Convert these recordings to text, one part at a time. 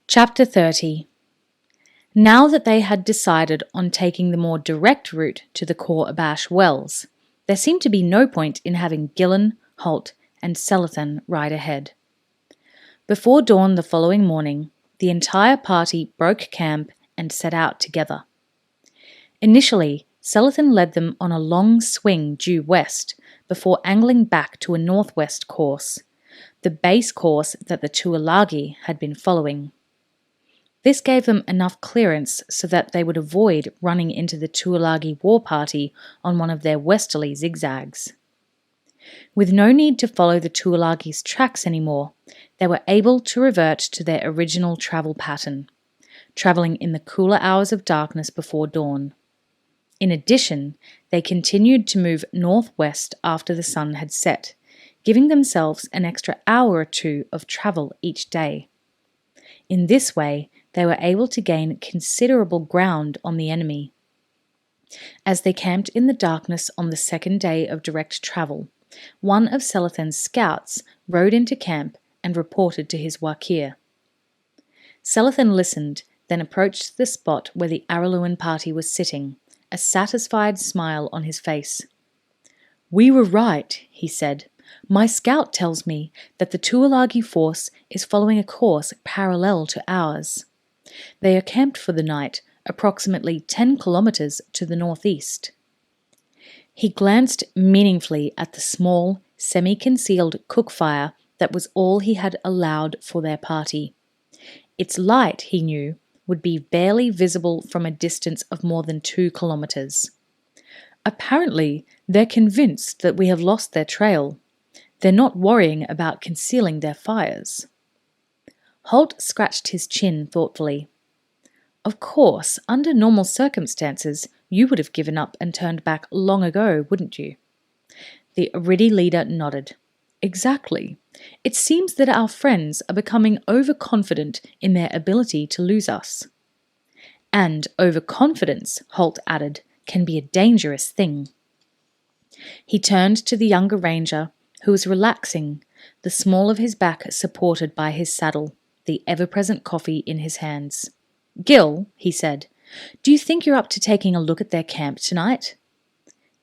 Chapter 30. Now that they had decided on taking the more direct route to the Khor Abash wells, there seemed to be no point in having Gillen, Holt, and Selathan ride ahead. Before dawn the following morning, the entire party broke camp and set out together. Initially, Selathan led them on a long swing due west before angling back to a northwest course, the base course that the Tualaghi had been following. This gave them enough clearance so that they would avoid running into the Tualaghi war party on one of their westerly zigzags. With no need to follow the Tualaghi's tracks anymore, they were able to revert to their original travel pattern, travelling in the cooler hours of darkness before dawn. In addition, they continued to move northwest after the sun had set, giving themselves an extra hour or two of travel each day. In this way, they were able to gain considerable ground on the enemy. As they camped in the darkness on the second day of direct travel, one of Selathan's scouts rode into camp and reported to his wakir. Selathan listened, then approached the spot where the Araluan party was sitting, a satisfied smile on his face. "We were right," he said. "My scout tells me that the Tualaghi force is following a course parallel to ours. They are camped for the night, approximately 10 kilometres to the northeast." He glanced meaningfully at the small, semi-concealed cook fire that was all he had allowed for their party. Its light, he knew, would be barely visible from a distance of more than 2 kilometres. "Apparently, they're convinced that we have lost their trail. They're not worrying about concealing their fires." Holt scratched his chin thoughtfully. "Of course, under normal circumstances, you would have given up and turned back long ago, wouldn't you?" The Aridi leader nodded. "Exactly. It seems that our friends are becoming overconfident in their ability to lose us." "And overconfidence," Holt added, "can be a dangerous thing." He turned to the younger ranger, who was relaxing, the small of his back supported by his saddle, the ever-present coffee in his hands. "Gil," he said, "do you think you're up to taking a look at their camp tonight?"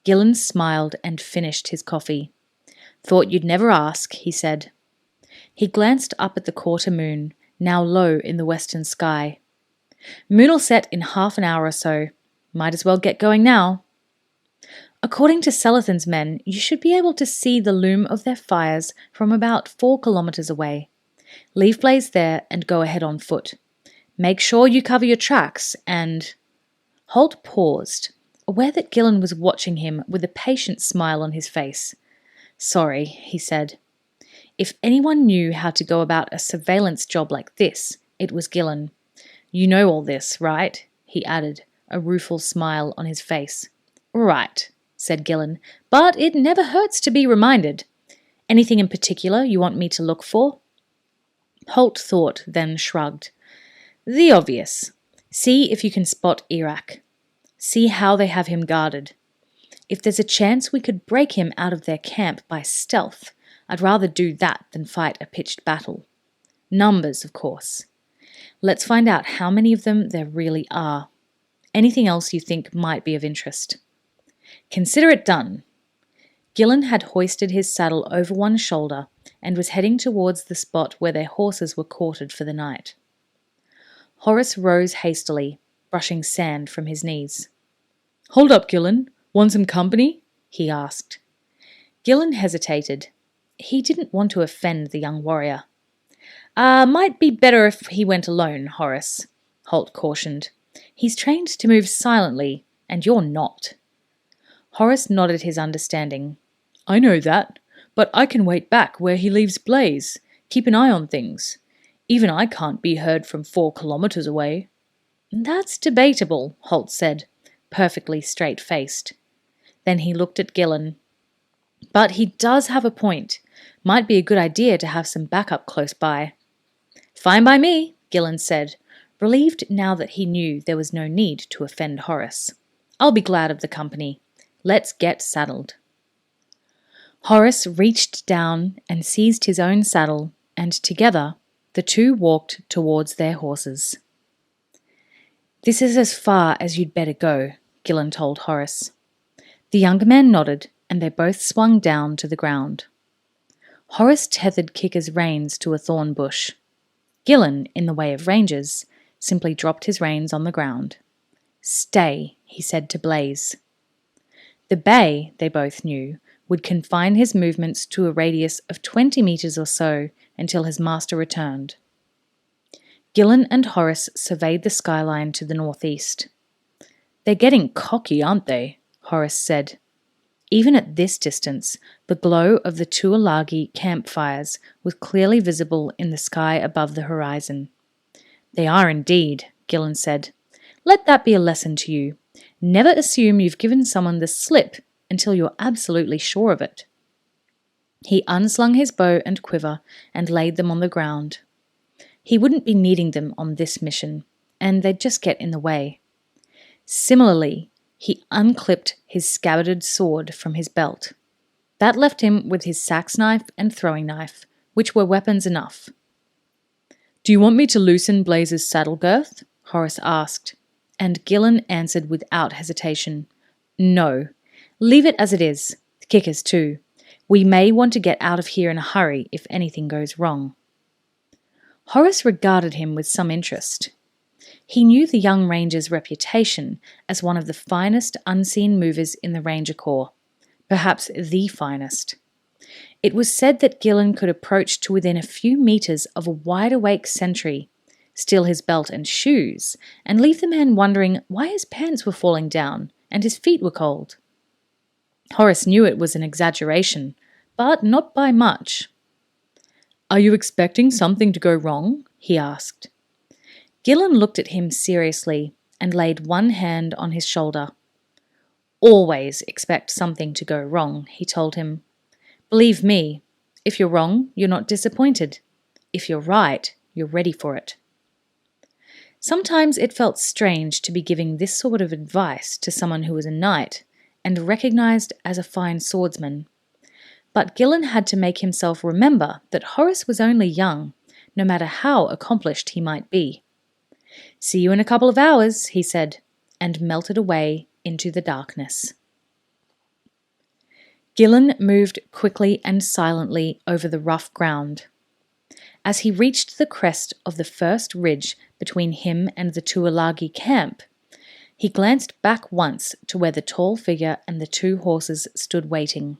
Gillen smiled and finished his coffee. "Thought you'd never ask," he said. He glanced up at the quarter moon, now low in the western sky. "Moon'll set in half an hour or so. Might as well get going now." "According to Selathan's men, you should be able to see the loom of their fires from about 4 kilometres away. Leave Blaze there and go ahead on foot. Make sure you cover your tracks and—" Holt paused, aware that Gillen was watching him with a patient smile on his face. "Sorry," he said. If anyone knew how to go about a surveillance job like this, it was Gillen. "You know all this, right?" he added, a rueful smile on his face. "Right," said Gillen, "but it never hurts to be reminded. Anything in particular you want me to look for?" Holt thought, then shrugged. "The obvious. See if you can spot Erak. See how they have him guarded. If there's a chance we could break him out of their camp by stealth, I'd rather do that than fight a pitched battle. Numbers, of course. Let's find out how many of them there really are. Anything else you think might be of interest?" "Consider it done." Gillen had hoisted his saddle over one shoulder and was heading towards the spot where their horses were quartered for the night. Horace rose hastily, brushing sand from his knees. "Hold up, Gillen. Want some company?" he asked. Gillen hesitated. He didn't want to offend the young warrior. Might be better if he went alone, Horace," Holt cautioned. "He's trained to move silently, and you're not." Horace nodded his understanding. "I know that, but I can wait back where he leaves Blaze, keep an eye on things. Even I can't be heard from 4 kilometres away." "That's debatable," Holt said, perfectly straight-faced. Then he looked at Gillen. "But he does have a point. Might be a good idea to have some backup close by." "Fine by me," Gillen said, relieved now that he knew there was no need to offend Horace. "I'll be glad of the company. Let's get saddled." Horace reached down and seized his own saddle, and together, The two walked towards their horses. "This is as far as you'd better go," Gillen told Horace. The younger man nodded, and they both swung down to the ground. Horace tethered Kicker's reins to a thorn bush. Gillen, in the way of rangers, simply dropped his reins on the ground. "Stay," he said to Blaze. The bay, they both knew, would confine his movements to a radius of 20 metres or so until his master returned. Gillen and Horace surveyed the skyline to the northeast. "They're getting cocky, aren't they?" Horace said. Even at this distance, the glow of the Tualaghi campfires was clearly visible in the sky above the horizon. "They are indeed," Gillen said. "Let that be a lesson to you. Never assume you've given someone the slip until you're absolutely sure of it." He unslung his bow and quiver and laid them on the ground. He wouldn't be needing them on this mission, and they'd just get in the way. Similarly, he unclipped his scabbarded sword from his belt. That left him with his sax knife and throwing knife, which were weapons enough. "Do you want me to loosen Blaze's saddle girth?" Horace asked, and Gillen answered without hesitation. "No. Leave it as it is. Kicker's too. We may want to get out of here in a hurry if anything goes wrong." Horace regarded him with some interest. He knew the young ranger's reputation as one of the finest unseen movers in the Ranger Corps, perhaps the finest. It was said that Gillen could approach to within a few metres of a wide-awake sentry, steal his belt and shoes, and leave the man wondering why his pants were falling down and his feet were cold. Horace knew it was an exaggeration, but not by much. "Are you expecting something to go wrong?" he asked. Gillen looked at him seriously and laid one hand on his shoulder. "Always expect something to go wrong," he told him. "Believe me, if you're wrong, you're not disappointed. If you're right, you're ready for it." Sometimes it felt strange to be giving this sort of advice to someone who was a knight and recognised as a fine swordsman. But Gillen had to make himself remember that Horace was only young, no matter how accomplished he might be. "See you in a couple of hours," he said, and melted away into the darkness. Gillen moved quickly and silently over the rough ground. As he reached the crest of the first ridge between him and the Tualaghi camp, he glanced back once to where the tall figure and the two horses stood waiting.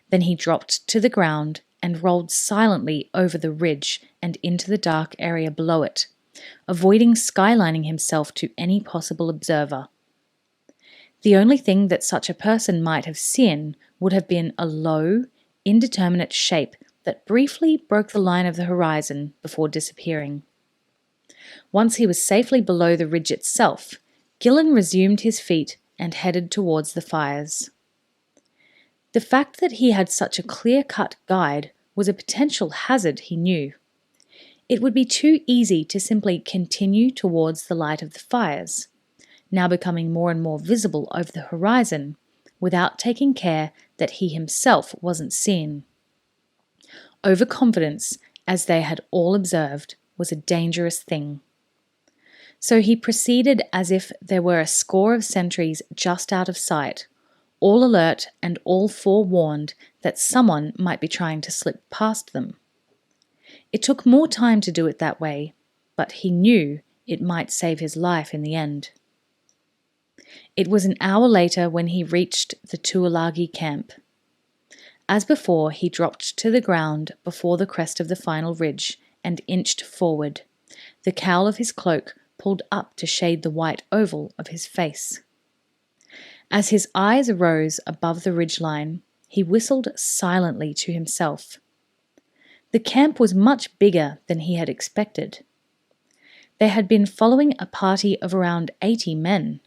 Then he dropped to the ground and rolled silently over the ridge and into the dark area below it, avoiding skylining himself to any possible observer. The only thing that such a person might have seen would have been a low, indeterminate shape that briefly broke the line of the horizon before disappearing. Once he was safely below the ridge itself, Gillen resumed his feet and headed towards the fires. The fact that he had such a clear-cut guide was a potential hazard, he knew. It would be too easy to simply continue towards the light of the fires, now becoming more and more visible over the horizon, without taking care that he himself wasn't seen. Overconfidence, as they had all observed, was a dangerous thing. So he proceeded as if there were a score of sentries just out of sight, all alert and all forewarned that someone might be trying to slip past them. It took more time to do it that way, but he knew it might save his life in the end. It was an hour later when he reached the Tualaghi camp. As before, he dropped to the ground before the crest of the final ridge and inched forward, the cowl of his cloak pulled up to shade the white oval of his face. As his eyes rose above the ridgeline, he whistled silently to himself. The camp was much bigger than he had expected. They had been following a party of around 80 men.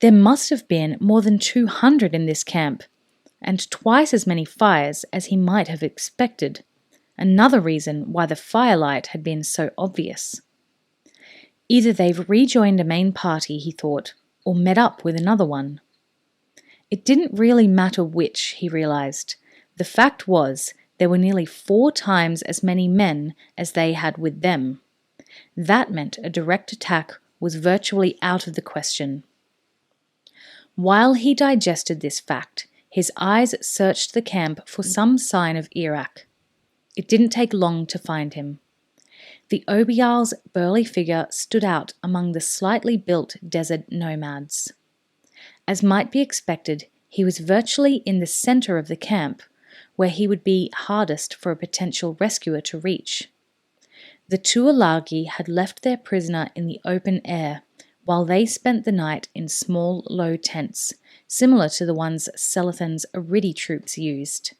There must have been more than 200 in this camp, and twice as many fires as he might have expected, another reason why the firelight had been so obvious. Either they've rejoined a main party, he thought, or met up with another one. It didn't really matter which, he realised. The fact was, There were nearly 4 times as many men as they had with them. That meant a direct attack was virtually out of the question. While he digested this fact, his eyes searched the camp for some sign of Erak. It didn't take long to find him. The Obial's burly figure stood out among the slightly built desert nomads. As might be expected, he was virtually in the center of the camp, where he would be hardest for a potential rescuer to reach. The Tualaghi had left their prisoner in the open air, while they spent the night in small, low tents, similar to the ones Selathan's Aridi troops used.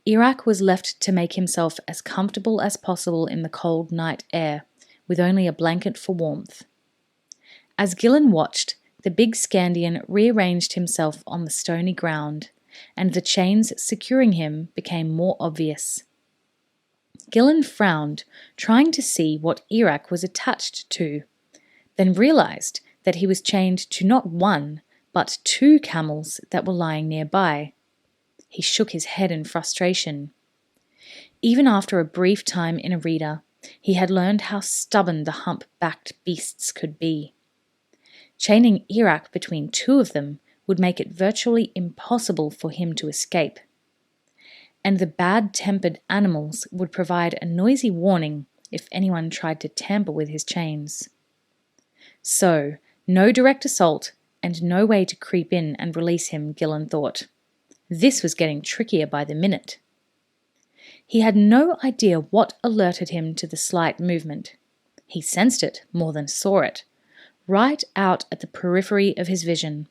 Erak was left to make himself as comfortable as possible in the cold night air, with only a blanket for warmth. As Gillen watched, the big Scandian rearranged himself on the stony ground, and the chains securing him became more obvious. Gillen frowned, trying to see what Erak was attached to, then realized that he was chained to not 1, but 2 camels that were lying nearby. He shook his head in frustration. Even after a brief time in Arida, he had learned how stubborn the hump-backed beasts could be. Chaining Erak between 2 of them would make it virtually impossible for him to escape. And the bad-tempered animals would provide a noisy warning if anyone tried to tamper with his chains. So, no direct assault and no way to creep in and release him, Gillen thought. This was getting trickier by the minute. He had no idea what alerted him to the slight movement. He sensed it more than saw it, right out at the periphery of his vision.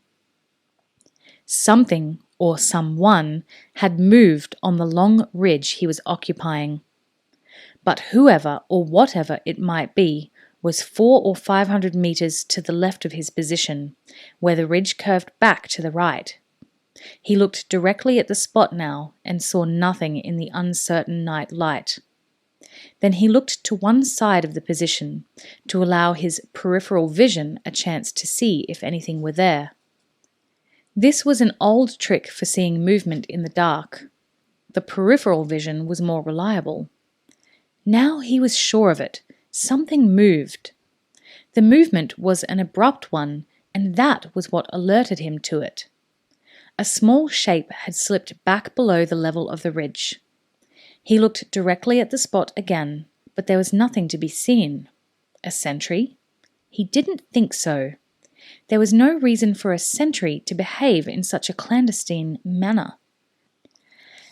Something, or someone, had moved on the long ridge he was occupying. But whoever or whatever it might be was 400 or 500 meters to the left of his position, where the ridge curved back to the right. He looked directly at the spot now and saw nothing in the uncertain night light. Then he looked to one side of the position to allow his peripheral vision a chance to see if anything were there. This was an old trick for seeing movement in the dark. The peripheral vision was more reliable. Now he was sure of it. Something moved. The movement was an abrupt one, and that was what alerted him to it. A small shape had slipped back below the level of the ridge. He looked directly at the spot again, but there was nothing to be seen. A sentry? He didn't think so. There was no reason for a sentry to behave in such a clandestine manner.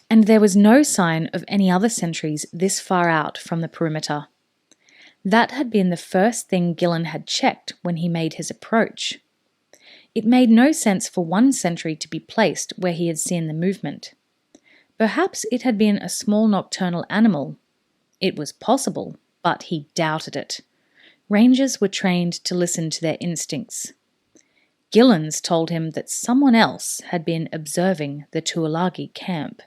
And there was no sign of any other sentries this far out from the perimeter. That had been the first thing Gillen had checked when he made his approach. It made no sense for one sentry to be placed where he had seen the movement. Perhaps it had been a small nocturnal animal. It was possible, but he doubted it. Rangers were trained to listen to their instincts. Gillen's told him that someone else had been observing the Tualaghi camp.